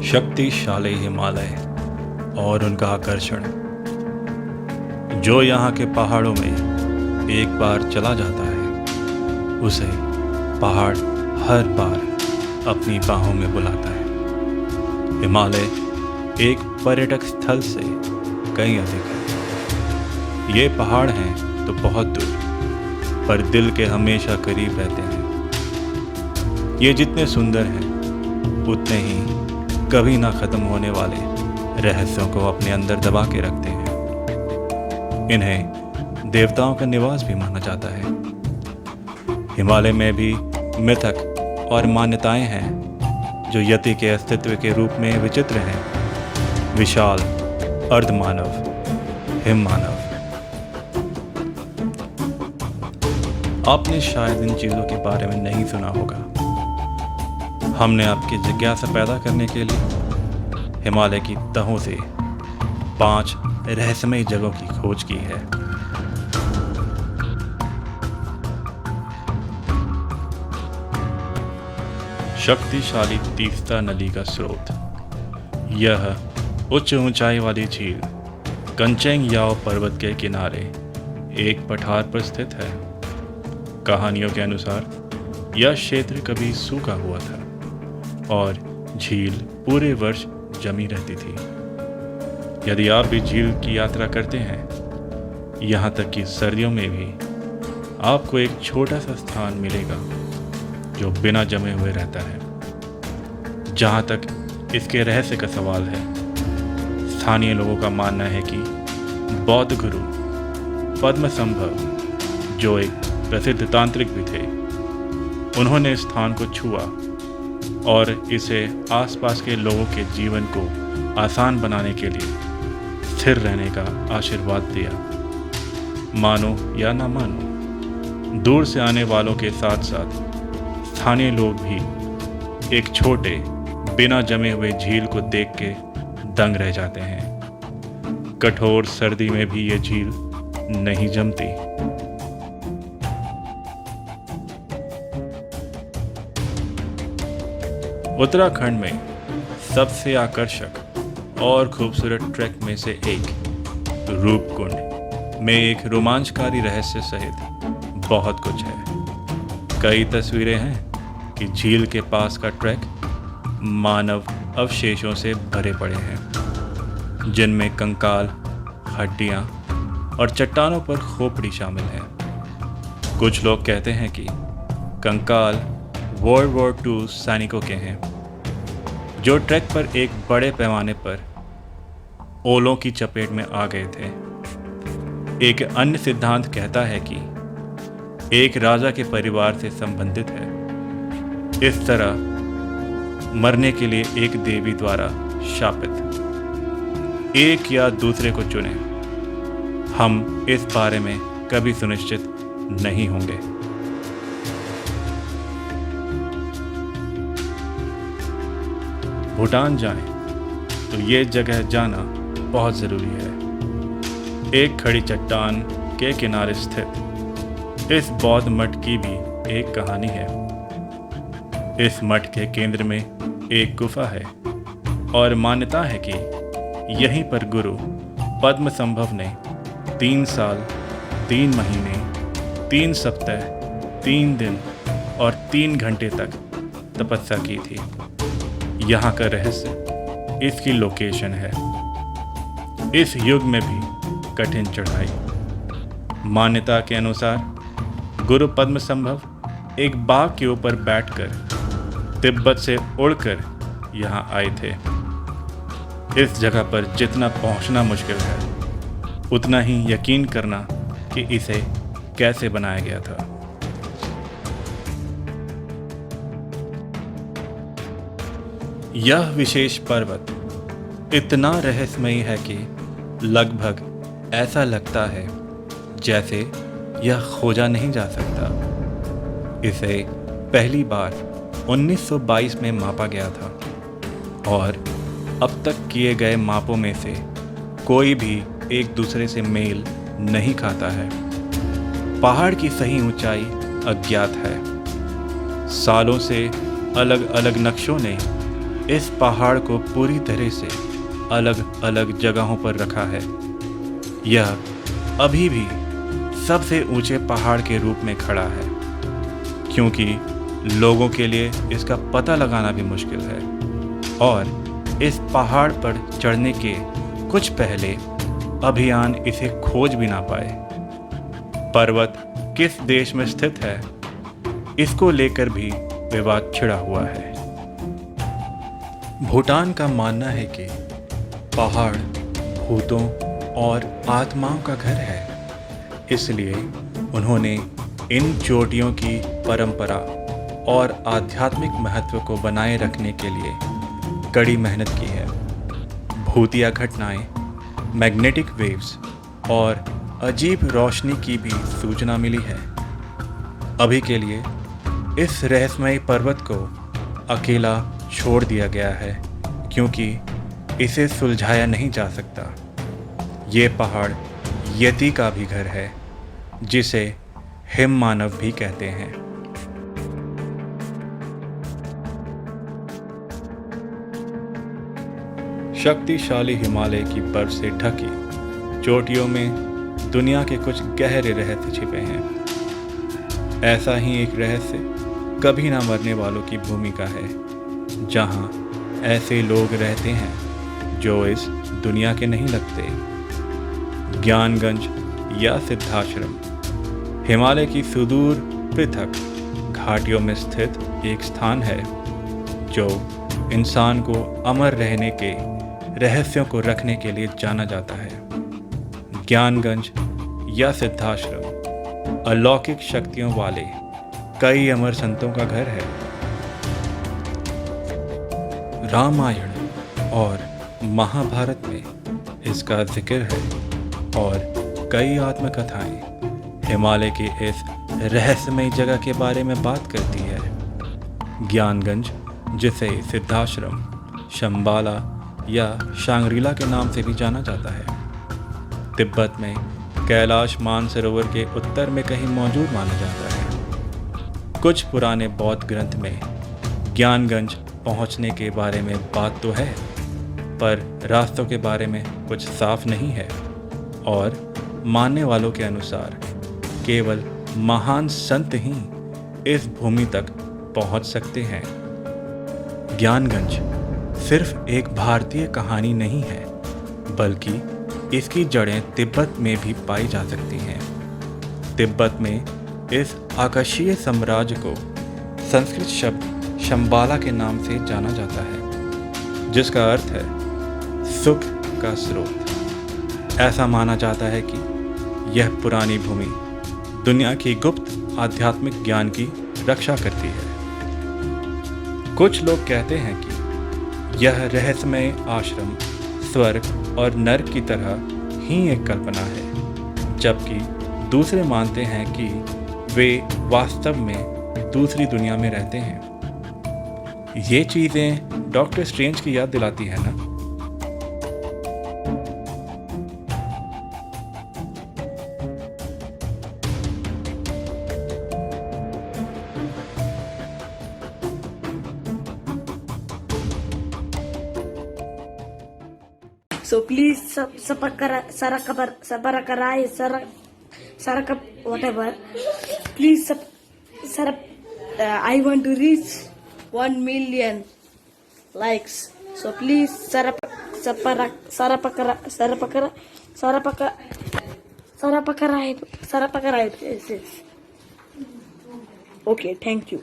शक्तिशाली हिमालय और उनका आकर्षण। जो यहाँ के पहाड़ों में एक बार चला जाता है उसे पहाड़ हर बार अपनी बाहों में बुलाता है। हिमालय एक पर्यटक स्थल से कहीं अधिक है। ये पहाड़ हैं तो बहुत दूर, पर दिल के हमेशा करीब रहते हैं। ये जितने सुंदर हैं उतने ही कभी ना खत्म होने वाले रहस्यों को अपने अंदर दबा के रखते हैं। इन्हें देवताओं का निवास भी माना जाता है। हिमालय में भी मिथक और मान्यताएं हैं जो यति के अस्तित्व के रूप में विचित्र हैं। विशाल अर्धमानव हिममानव। आपने शायद इन चीज़ों के बारे में नहीं सुना होगा। हमने आपकी जिज्ञासा पैदा करने के लिए हिमालय की तहों से 5 रहस्यमयी जगहों की खोज की है। शक्तिशाली तीस्ता नदी का स्रोत। यह उच्च ऊंचाई वाली झील कंचेंग याओ पर्वत के किनारे एक पठार पर स्थित है। कहानियों के अनुसार यह क्षेत्र कभी सूखा हुआ था और झील पूरे वर्ष जमी रहती थी। यदि आप भी झील की यात्रा करते हैं, यहाँ तक कि सर्दियों में भी आपको एक छोटा सा स्थान मिलेगा जो बिना जमे हुए रहता है। जहाँ तक इसके रहस्य का सवाल है, स्थानीय लोगों का मानना है कि बौद्ध गुरु पद्मसंभव, जो एक प्रसिद्ध तांत्रिक भी थे, उन्होंने इस स्थान को छुआ और इसे आसपास के लोगों के जीवन को आसान बनाने के लिए स्थिर रहने का आशीर्वाद दिया। मानो या ना मानो, दूर से आने वालों के साथ साथ स्थानीय लोग भी एक छोटे बिना जमे हुए झील को देख के दंग रह जाते हैं। कठोर सर्दी में भी ये झील नहीं जमती। उत्तराखंड में सबसे आकर्षक और खूबसूरत ट्रैक में से एक रूपकुंड में एक रोमांचकारी रहस्य सहित बहुत कुछ है। कई तस्वीरें हैं कि झील के पास का ट्रैक मानव अवशेषों से भरे पड़े हैं, जिनमें कंकाल, हड्डियां और चट्टानों पर खोपड़ी शामिल है। कुछ लोग कहते हैं कि कंकाल वर्ल्ड वॉर II सैनिकों के हैं, जो ट्रैक पर एक बड़े पैमाने पर ओलों की चपेट में आ गए थे। एक अन्य सिद्धांत कहता है कि एक राजा के परिवार से संबंधित है। इस तरह मरने के लिए एक देवी द्वारा शापित। एक या दूसरे को चुने, हम इस बारे में कभी सुनिश्चित नहीं होंगे। भूटान जाएं तो ये जगह जाना बहुत ज़रूरी है। एक खड़ी चट्टान के किनारे स्थित इस बौद्ध मठ की भी एक कहानी है। इस मठ के केंद्र में एक गुफा है और मान्यता है कि यहीं पर गुरु पद्मसंभव ने 3 साल 3 महीने 3 सप्ताह 3 दिन और 3 घंटे तक तपस्या की थी। यहाँ का रहस्य इसकी लोकेशन है। इस युग में भी कठिन चढ़ाई। मान्यता के अनुसार गुरु पद्मसंभव एक बाघ के ऊपर बैठकर तिब्बत से उड़कर यहाँ आए थे। इस जगह पर जितना पहुँचना मुश्किल है, उतना ही यकीन करना कि इसे कैसे बनाया गया था। यह विशेष पर्वत इतना रहस्यमयी है कि लगभग ऐसा लगता है जैसे यह खोजा नहीं जा सकता। इसे पहली बार 1922 में मापा गया था और अब तक किए गए मापों में से कोई भी एक दूसरे से मेल नहीं खाता है। पहाड़ की सही ऊंचाई अज्ञात है। सालों से अलग अलग नक्शों ने इस पहाड़ को पूरी तरह से अलग अलग जगहों पर रखा है। यह अभी भी सबसे ऊंचे पहाड़ के रूप में खड़ा है, क्योंकि लोगों के लिए इसका पता लगाना भी मुश्किल है और इस पहाड़ पर चढ़ने के कुछ पहले अभियान इसे खोज भी ना पाए। पर्वत किस देश में स्थित है, इसको लेकर भी विवाद छिड़ा हुआ है। भूटान का मानना है कि पहाड़ भूतों और आत्माओं का घर है, इसलिए उन्होंने इन चोटियों की परंपरा और आध्यात्मिक महत्व को बनाए रखने के लिए कड़ी मेहनत की है। भूतिया घटनाएं, मैग्नेटिक वेव्स और अजीब रोशनी की भी सूचना मिली है। अभी के लिए इस रहस्यमय पर्वत को अकेला छोड़ दिया गया है, क्योंकि इसे सुलझाया नहीं जा सकता। ये पहाड़ यति का भी घर है, जिसे हिम मानव भी कहते हैं। शक्तिशाली हिमालय की बर्फ से ढकी चोटियों में दुनिया के कुछ गहरे रहस्य छिपे हैं। ऐसा ही एक रहस्य कभी ना मरने वालों की भूमिका है, जहां ऐसे लोग रहते हैं जो इस दुनिया के नहीं लगते। ज्ञानगंज या सिद्धाश्रम हिमालय की सुदूर पृथक घाटियों में स्थित एक स्थान है, जो इंसान को अमर रहने के रहस्यों को रखने के लिए जाना जाता है। ज्ञानगंज या सिद्धाश्रम अलौकिक शक्तियों वाले कई अमर संतों का घर है। रामायण और महाभारत में इसका जिक्र है और कई आत्मकथाएं हिमालय के इस रहस्यमय जगह के बारे में बात करती है। ज्ञानगंज, जिसे सिद्धाश्रम, शंबाला या शांग्रीला के नाम से भी जाना जाता है, तिब्बत में कैलाश मानसरोवर के उत्तर में कहीं मौजूद माना जाता है। कुछ पुराने बौद्ध ग्रंथ में ज्ञानगंज पहुंचने के बारे में बात तो है, पर रास्तों के बारे में कुछ साफ नहीं है और मानने वालों के अनुसार केवल महान संत ही इस भूमि तक पहुंच सकते हैं। ज्ञानगंज सिर्फ एक भारतीय कहानी नहीं है, बल्कि इसकी जड़ें तिब्बत में भी पाई जा सकती हैं। तिब्बत में इस आकाशीय साम्राज्य को संस्कृत शब्द शंबाला के नाम से जाना जाता है, जिसका अर्थ है सुख का स्रोत। ऐसा माना जाता है कि यह पुरानी भूमि दुनिया की गुप्त आध्यात्मिक ज्ञान की रक्षा करती है। कुछ लोग कहते हैं कि यह रहस्यमय आश्रम स्वर्ग और नर्क की तरह ही एक कल्पना है, जबकि दूसरे मानते हैं कि वे वास्तव में दूसरी दुनिया में रहते हैं। ये चीज़ें डॉक्टर स्ट्रेंज की याद दिलाती है ना? So please whatever. Please I want to reach 1 million likes. So please sarapakara. Okay, thank you.